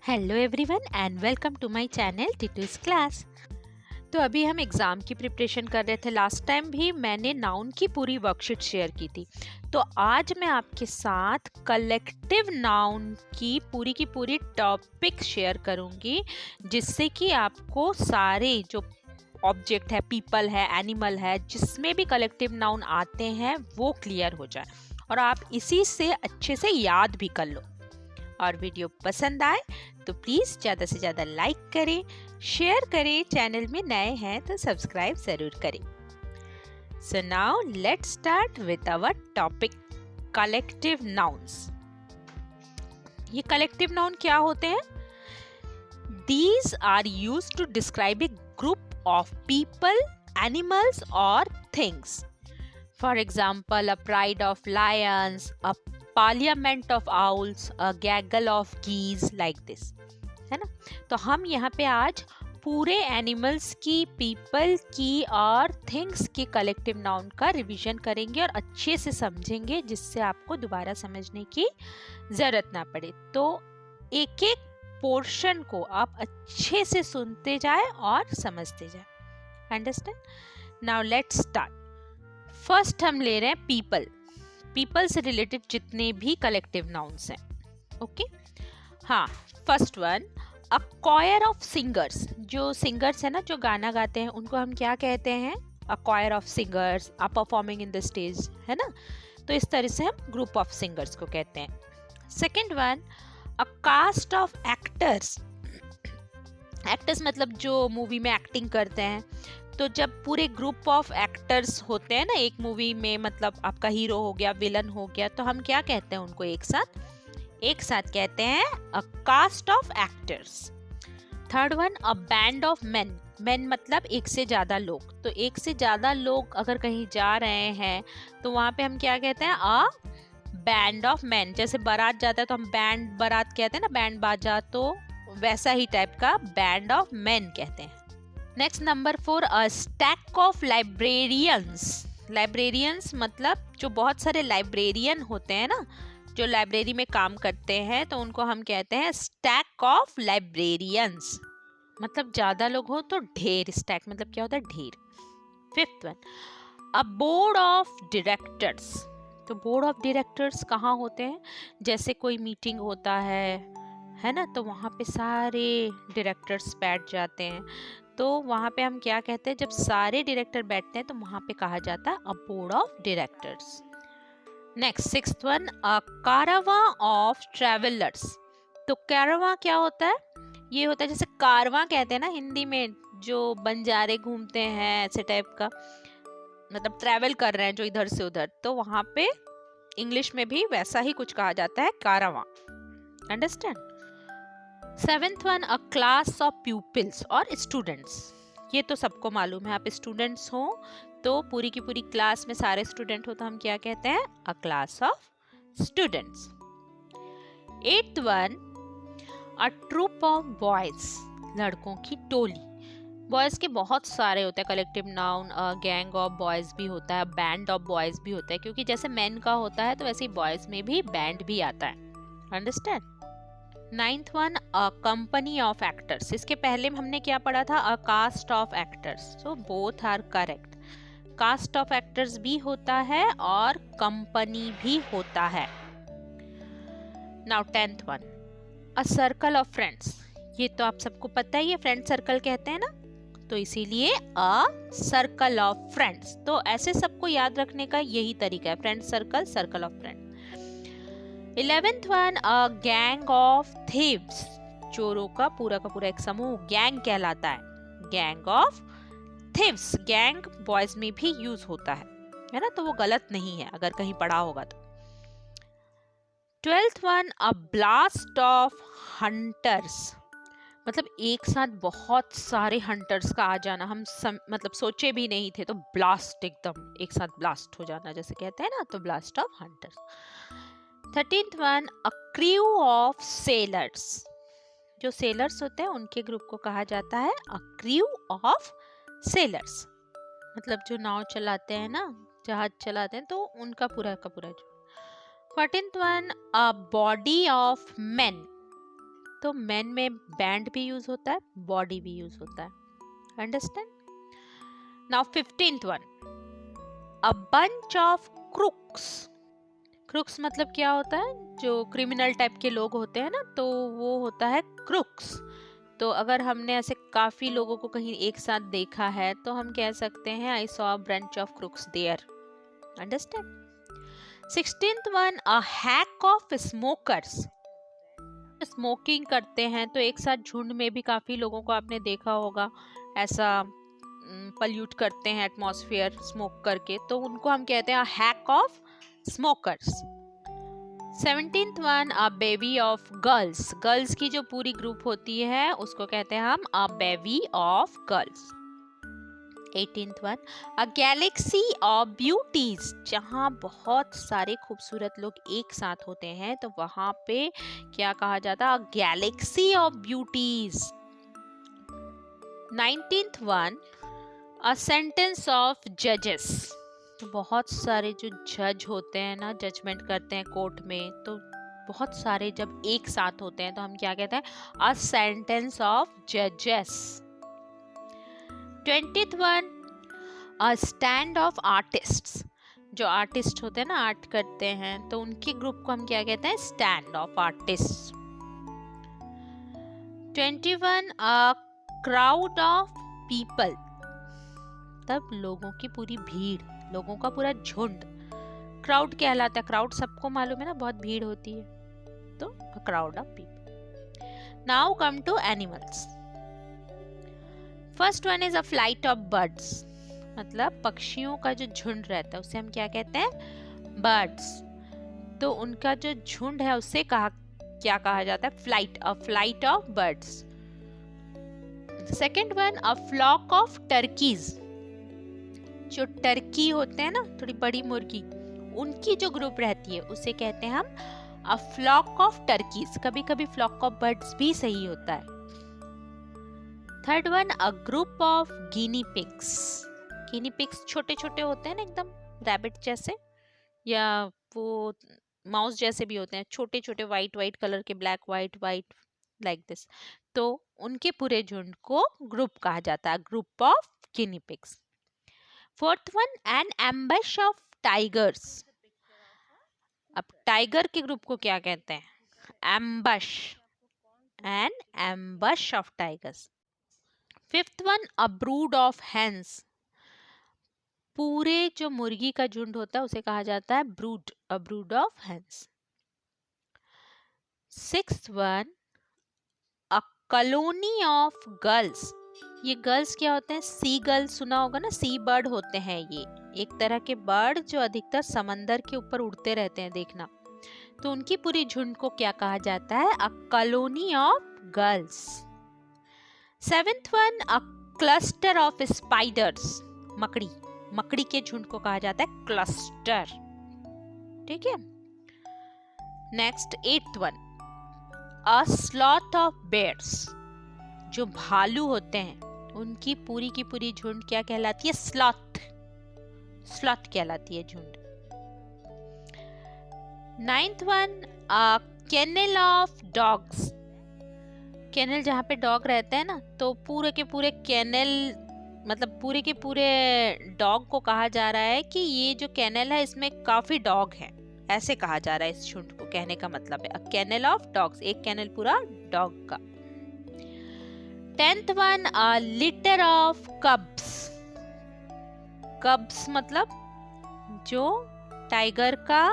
Hello everyone and welcome to my channel Titus class. तो अभी हम एग्ज़ाम की प्रिपरेशन कर रहे थे। लास्ट टाइम भी मैंने नाउन की पूरी वर्कशीट शेयर की थी। तो आज मैं आपके साथ कलेक्टिव नाउन की पूरी टॉपिक शेयर करूंगी, जिससे कि आपको सारे जो ऑब्जेक्ट है, पीपल है, एनिमल है, जिसमें भी कलेक्टिव नाउन आते हैं वो क्लियर हो जाए और आप इसी से अच्छे से याद भी कर लो। और वीडियो पसंद आए तो प्लीज़ ज़्यादा से ज़्यादा लाइक करें, शेयर करें, चैनल में नए हैं तो सब्सक्राइब ज़रूर करें। So now let's start with our topic collective nouns. ये कलेक्टिव नाउन क्या होते हैं? These are used to describe a group of people, animals और things. For example, a pride of lions, a parliament of owls, a gaggle of geese, like this, है ना। तो हम यहाँ पे आज पूरे एनिमल्स की, पीपल की और थिंग्स के कलेक्टिव नाउन का रिवीजन करेंगे और अच्छे से समझेंगे, जिससे आपको दोबारा समझने की जरूरत ना पड़े। तो एक एक पोर्शन को आप अच्छे से सुनते जाए और समझते जाए। Understand? Now let's start. First हम ले रहे हैं पीपल। पीपल से रिलेटेड जितने भी कलेक्टिव नाउन्स हैं, ओके। हाँ, first one, a choir of singers. जो सिंगर्स है ना, जो गाना गाते हैं, उनको हम क्या कहते हैं? A choir of singers are performing in the stage, है ना। तो इस तरह से हम ग्रुप ऑफ सिंगर्स को कहते हैं। Second one, a cast of actors. Actors मतलब जो मूवी में एक्टिंग करते हैं। तो जब पूरे ग्रुप ऑफ एक्टर्स होते हैं ना एक मूवी में, मतलब आपका हीरो हो गया, विलन हो गया, तो हम क्या कहते हैं उनको? एक साथ कहते हैं a cast of actors. Third one, a band of men. Men मतलब एक से ज्यादा लोग। तो एक से ज्यादा लोग अगर कहीं जा रहे हैं तो वहां पे हम क्या कहते हैं? अ बैंड ऑफ मेन। जैसे बारात जाता है तो हम बैंड बारात कहते हैं ना, बैंड बाजा, तो वैसा ही टाइप का बैंड ऑफ मेन कहते हैं। Next number 4, a stack of librarians. Librarians मतलब जो बहुत सारे लाइब्रेरियन होते हैं ना, जो लाइब्रेरी में काम करते हैं, तो उनको हम कहते हैं स्टैक ऑफ लाइब्रेरियंस। मतलब ज्यादा लोग हो तो ढेर। स्टैक मतलब क्या होता है? ढेर। Fifth one, a board of directors. तो बोर्ड ऑफ डायरेक्टर्स कहाँ होते हैं? जैसे कोई मीटिंग होता है ना, तो वहाँ पे सारे डायरेक्टर्स बैठ जाते हैं। तो वहाँ पे हम क्या कहते हैं? जब सारे डायरेक्टर बैठते हैं तो वहाँ पे कहा जाता है a board of directors. Next, sixth one, a caravan of travellers. तो कारवां क्या होता है? ये होता है, जैसे कारवां कहते हैं ना हिंदी में, जो बंजारे घूमते हैं, ऐसे टाइप का, मतलब ट्रैवल कर रहे हैं जो इधर से उधर, तो वहाँ पे इंग्लिश में भी वैसा ही कुछ कहा जाता है, कारवां। Understand? Seventh one, a class of pupils और स्टूडेंट्स। ये तो सबको मालूम है, आप स्टूडेंट्स हो तो पूरी की पूरी क्लास में सारे स्टूडेंट हो तो हम क्या कहते हैं? A class of students. Eighth one, a troop of boys. लड़कों की टोली। बॉयज के बहुत सारे होते हैं collective noun. Gang of boys भी होता है, बैंड ऑफ बॉयज भी होता है, क्योंकि जैसे मैन का होता है तो वैसे ही बॉयज में भी बैंड भी आता है। Understand? Ninth one, a company of actors. इसके पहले हमने क्या पढ़ा था? A cast of actors. So both are correct. Cast of actors भी होता है और कंपनी भी होता है। Now tenth one, a circle of friends. ये तो आप सबको पता ही है, फ्रेंड सर्कल कहते हैं ना, तो इसीलिए अ सर्कल ऑफ फ्रेंड्स। तो ऐसे सबको याद रखने का यही तरीका है, friend circle, circle of friend. 11th one, a gang of thieves. चोरों का पूरा एक समूह गैंग कहलाता है। Gang of thieves. Gang boys में भी यूज होता है ना, तो वो गलत नहीं है अगर कहीं पढ़ा होगा तो। 12th one, a blast of hunters. मतलब एक साथ बहुत सारे हंटर्स का आ जाना, मतलब सोचे भी नहीं थे, तो ब्लास्ट, एकदम एक साथ ब्लास्ट हो जाना जैसे कहते हैं ना, तो blast of hunters. 13th one, a crew of sellers. जो सेलर्स होते हैं उनके ग्रुप को कहा जाता है अ क्रू ऑफ सेलर्स। मतलब जो नाव चलाते हैं ना, जहाज चलाते हैं, तो उनका पूरा का पूरा। 14th one, a body of main. तो मैन में बैंड भी यूज होता है, बॉडी भी यूज होता है. Understand? Now 15th one, a bunch of crooks. Crooks मतलब क्या होता है? जो क्रिमिनल टाइप के लोग होते हैं ना, तो वो होता है क्रूक्स. तो अगर हमने ऐसे काफी लोगों को कहीं एक साथ देखा है तो हम कह सकते हैं I saw a bunch of crooks there. Understand? 16th one, a hack of smokers. Smoking करते हैं तो एक साथ झुंड में भी काफी लोगों को आपने देखा होगा ऐसा पल्यूट करते हैं एटमॉस्फेयर स्मोक करके, तो उनको हम कहते हैं hack of smokers. 17th one, a baby of girls. Girls की जो पूरी ग्रुप होती है उसको कहते हैं हम a baby of girls. 18th one, a galaxy of beauties. जहाँ बहुत सारे खूबसूरत लोग एक साथ होते हैं तो वहां पे क्या कहा जाता है? A galaxy of beauties. 19th one, a sentence of जजेस. बहुत सारे जो जज होते हैं ना, जजमेंट करते हैं कोर्ट में, तो बहुत सारे जब एक साथ होते हैं तो हम क्या कहते हैं? अ सेंटेंस ऑफ जजेस. 20th one, a stand of artists. जो आर्टिस्ट होते हैं ना, आर्ट करते हैं, तो उनके ग्रुप को हम क्या कहते हैं? Stand of artist. 21, a crowd of people. तब लोगों की पूरी भीड़, लोगों का पूरा झुंड क्राउड कहलाता है. क्राउड सबको मालूम है ना, बहुत भीड़ होती है, तो a crowd of people. Now come to animals. First one is a flight of birds. मतलब पक्षियों का जो झुंड रहता है उसे हम क्या कहते हैं? बर्ड्स. तो उनका जो झुंड है उसे क्या कहा जाता है? Flight. A flight of birds. Second one, a flock of turkeys. जो टर्की होते हैं ना, थोड़ी बड़ी मुर्गी, उनकी जो ग्रुप रहती है उसे कहते हैं हम अ फ्लॉक ऑफ टर्कीज. कभी कभी फ्लॉक ऑफ बर्ड्स भी सही होता है. Third one, a group of guinea pigs. Guinea pigs छोटे छोटे होते हैं ना, एकदम रैबिट जैसे, या वो माउस जैसे भी होते हैं, छोटे छोटे वाइट वाइट कलर के, black white white like this. तो उनके पूरे झुंड को ग्रुप कहा जाता है, group of guinea pigs. Fourth one, an ambush of tigers. अब टाइगर के ग्रुप को क्या कहते हैं? Ambush. An ambush of tigers. Fifth one, a brood of hens. पूरे जो मुर्गी का झुंड होता है उसे कहा जाता है brood, a brood of hens. Sixth one, a colony of girls. ये गर्ल्स क्या होते हैं? सी गर्ल्स सुना होगा ना, सी बर्ड होते हैं ये, एक तरह के बर्ड जो अधिकतर समंदर के ऊपर उड़ते रहते हैं, देखना. तो उनकी पूरी झुंड को क्या कहा जाता है? अ colony of girls. Seventh one, a cluster of spiders. मकड़ी. मकड़ी के झुंड को कहा जाता है क्लस्टर. ठीक है. Next eighth one, a sloth of bears. जो भालू होते हैं उनकी की पूरी झुंड क्या कहलाती है? स्लॉथ. स्लॉथ कहलाती है झुंड. Ninth one, a kennel of dogs. Kennel जहाँ पे डॉग रहते हैं ना, तो पूरे के पूरे केनल, मतलब पूरे के पूरे डॉग को कहा जा रहा है कि ये जो केनल है इसमें काफी डॉग हैं, ऐसे कहा जा रहा है इस झुंड को. कहने का मतलब है अ केनल ऑफ डॉग्स, एक केनल पूरा डॉग का. 10th one, a litre of कब्स. कब्स मतलब जो टाइगर का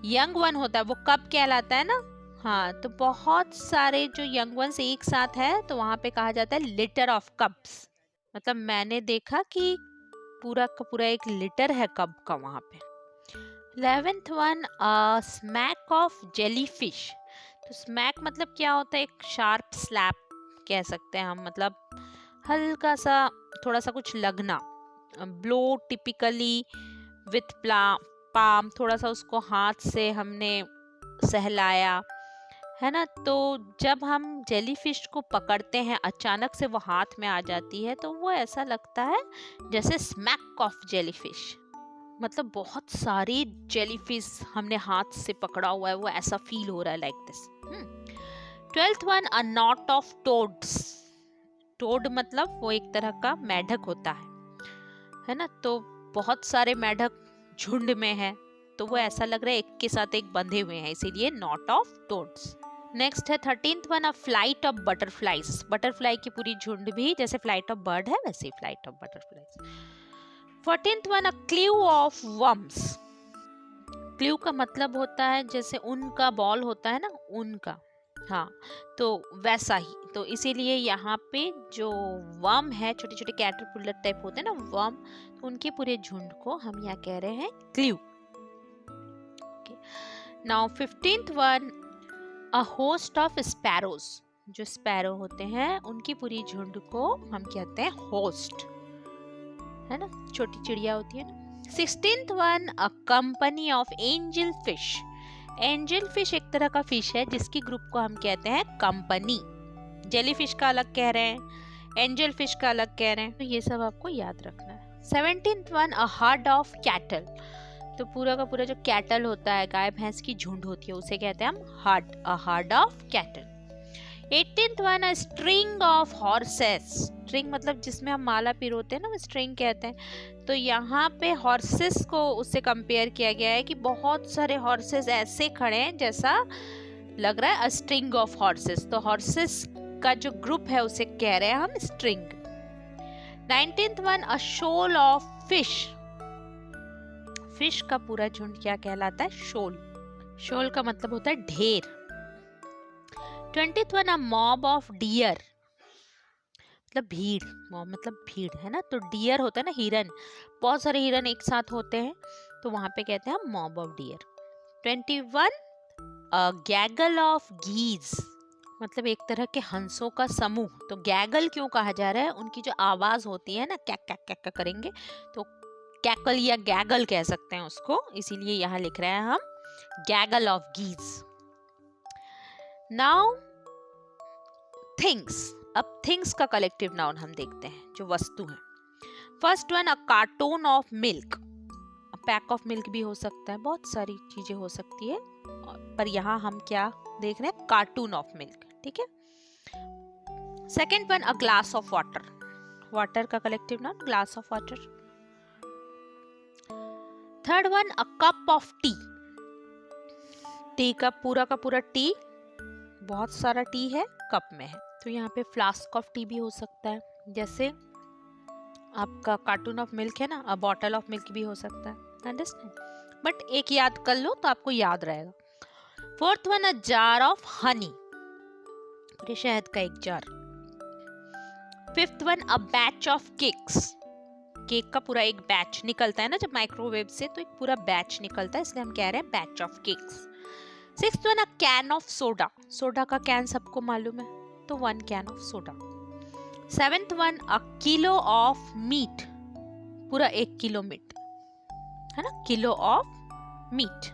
यंग वन होता है वो कब कहलाता है ना. हाँ, तो बहुत सारे जो यंग वंस एक साथ है तो वहां पे कहा जाता है लिटर ऑफ कब्स. मतलब मैंने देखा कि पूरा का पूरा एक लिटर है कब का वहां पे. 11th one, a smack of jellyfish. तो स्मैक मतलब क्या होता है? एक शार्प स्लैप कह सकते हैं हम, मतलब हल्का सा थोड़ा सा कुछ लगना. ब्लो टिपिकली विथ पाम, थोड़ा सा उसको हाथ से हमने सहलाया है ना. तो जब हम जेलीफिश को पकड़ते हैं, अचानक से वो हाथ में आ जाती है, तो वो ऐसा लगता है जैसे स्मैक ऑफ जेलीफिश. मतलब बहुत सारी जेलीफिश हमने हाथ से पकड़ा हुआ है, वो ऐसा फील हो रहा है like this. 12th one, a knot of toads. Toad मतलब वो एक तरह का मेढक होता है ना, तो बहुत सारे मेढक झुंड में है, तो वो ऐसा लग रहा है एक के साथ एक बंधे हुए हैं, इसीलिए नॉट ऑफ टोड्स। नेक्स्ट है 13th one, a flight of butterflies. Butterfly की पूरी झुंड भी जैसे फ्लाइट ऑफ बर्ड है वैसे ही flight of butterflies. 14th one, a clew of worms. Clew का मतलब होता है जैसे ऊन का बॉल होता है ना, ऊन का, हाँ, तो वैसा ही, तो इसीलिए यहाँ पे जो वर्म है, छोटे छोटे कैटरपिलर टाइप होते हैं ना वर्म, तो उनके पूरे झुंड को हम यहाँ कह रहे हैं clue. Now 15th one, a host of sparrows. जो स्पैरो होते हैं उनकी पूरी झुंड को हम कहते हैं होस्ट, है ना, छोटी चिड़िया होती है ना। 16th one, a company of angel fish. Angel fish एक तरह का फिश है जिसकी ग्रुप को हम कहते हैं कंपनी। जेली फिश का अलग कह रहे हैं, एंजल फिश का अलग कह रहे हैं, तो ये सब आपको याद रखना है। 17th one, a herd of cattle. तो पूरा का पूरा जो कैटल होता है, गाय भैंस की झुंड होती है, उसे कहते हैं हम heard, a herd of cattle. 18th one, a string of horses. String मतलब जिसमें हम माला पिरोते हैं ना, वो स्ट्रिंग कहते हैं। तो यहाँ पे हॉर्सेस को उससे कंपेयर किया गया है कि बहुत सारे हॉर्सेस ऐसे खड़े हैं जैसा लग रहा है अ स्ट्रिंग ऑफ हॉर्सेस, तो हॉर्सेस का जो ग्रुप है उसे कह रहे हैं हम string. 19th one, a shoal of fish. Fish का पूरा झुंड क्या कहलाता है? शोल। शोल का मतलब होता है ढेर। 20th one, a mob of dear. मतलब भीड़, मॉब मतलब भीड़, है ना, तो डियर होता है ना हिरन, बहुत सारे हिरन एक साथ होते हैं, तो वहां पे कहते हैं mob of deer. 21, a gaggle of geese. मतलब एक तरह के हंसों का समूह। तो गैगल क्यों कहा जा रहा है? उनकी जो आवाज होती है ना, कैक कैक कैक करेंगे, तो कैकल या गैगल कह सकते हैं उसको, इसीलिए यहाँ लिख रहे हैं हम gaggle of geese. Now things. अब थिंग्स का कलेक्टिव नाउन हम देखते हैं, जो वस्तु है। First one, a carton of milk. Pack of milk भी हो सकता है, बहुत सारी चीजें हो सकती है, पर यहाँ हम क्या देख रहे हैं? कार्टून ऑफ मिल्क, ठीक है। Second one, a glass of water. Water का collective noun glass of water. Third one, a cup of tea. Tea का पूरा टी, बहुत सारा टी है, कप में है, तो यहाँ पे फ्लास्क ऑफ टी भी हो सकता है, जैसे आपका कार्टून ऑफ मिल्क है ना, अ बॉटल ऑफ मिल्क भी हो सकता है, अंडरस्टैंड। बट एक याद कर लो तो आपको याद रहेगा। Fourth one, a jar of honey. पूरे शहद का एक jar. Fifth one, a batch of cakes. Cake का पूरा एक बैच निकलता है ना जब माइक्रोवेव से, तो एक पूरा बैच निकलता है, इसलिए हम कह रहे हैं batch of cakes. Sixth one, a can of soda. Soda का कैन सबको मालूम है, तो 1 can of soda. Seventh one, a kilo of meat. पूरा 1 किलो मीट, है ना, kilo of meat.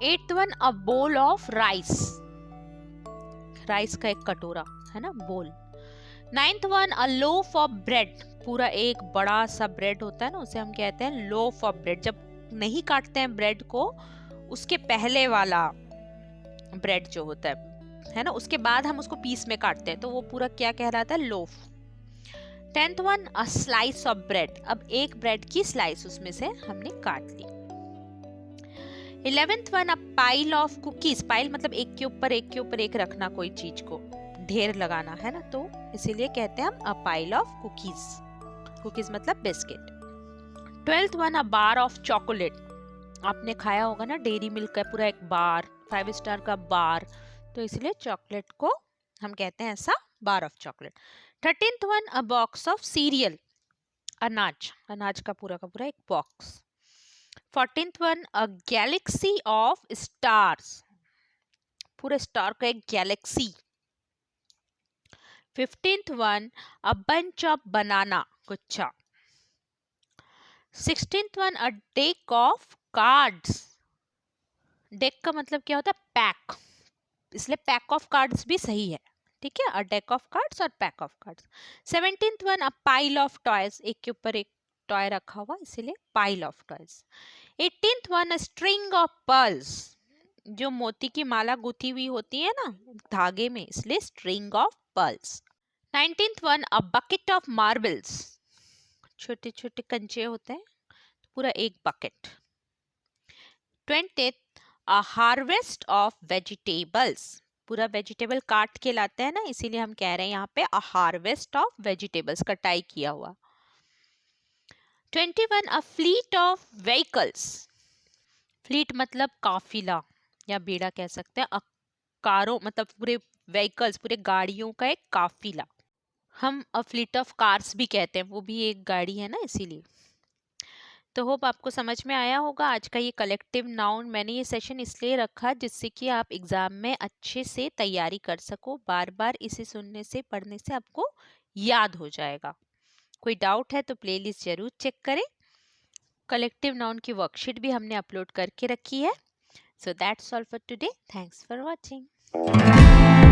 Eighth one, a bowl of rice. Rice का एक कटोरा, है ना, बोल। Ninth one, a loaf of bread. पूरा एक बड़ा सा ब्रेड होता है ना, उसे हम कहते हैं लोफ ऑफ ब्रेड। जब नहीं काटते हैं ब्रेड को, उसके पहले वाला ब्रेड जो होता है ना, उसके बाद हम उसको पीस में काटते हैं, तो वो पूरा क्या कहलाता है? Loaf. 10th one, a slice of bread. अब एक ब्रेड की स्लाइस उसमें से हमने काट ली। 11th one, a pile of cookies. Pile मतलब एक के ऊपर एक के ऊपर एक रखना, कोई चीज को ढेर लगाना, है ना, तो इसीलिए कहते हैं हम a pile of cookies. Cookies मतलब biscuit. 12th one, a bar of chocolate. आपने खाया होगा ना, डेयरी मिल्क का पूरा एक बार, 5 स्टार का बार, तो इसलिए चॉकलेट को हम कहते हैं ऐसा bar of chocolate. 13th one, a box of cereal. अनाज, अनाज का पूरा एक box. 14th one, a galaxy of stars. पूरे स्टार का एक galaxy. 15th one, a bunch of banana, गुच्छा। 16th one, a deck of cards. Deck का मतलब क्या होता है? पैक, इसलिए पैक ऑफ कार्ड्स भी सही है, ठीक है, अ डेक ऑफ कार्ड्स और pack of cards. 17th one, a pile of toys. एक के ऊपर एक टॉय रखा हुआ, इसीलिए pile of toys. 18th one, a string of pearls. जो मोती की माला गुथी हुई होती है ना धागे में, इसलिए string of pearls. 19th one, a bucket of marbles, छोटे छोटे कंचे होते हैं, पूरा एक bucket. 20th, a harvest of vegetables, पूरा वेजिटेबल काट के लाते हैं ना, इसीलिए हम कह रहे हैं यहाँ पे अ हार्वेस्ट ऑफ वेजिटेबल्स, कटाई किया हुआ। 21, a fleet of vehicles, fleet मतलब काफिला या बेड़ा कह सकते हैं, कारों मतलब पूरे व्हीकल्स, पूरे गाड़ियों का एक काफिला। हम अ फ्लीट ऑफ कार्स भी कहते हैं, वो भी एक गाड़ी है ना, इसीलिए। तो होप आपको समझ में आया होगा आज का ये कलेक्टिव नाउन। मैंने ये सेशन इसलिए रखा जिससे कि आप एग्जाम में अच्छे से तैयारी कर सको, बार बार इसे सुनने से पढ़ने से आपको याद हो जाएगा। कोई डाउट है तो प्लेलिस्ट जरूर चेक करें। कलेक्टिव नाउन की वर्कशीट भी हमने अपलोड करके रखी है। So that's all for today, thanks for watching.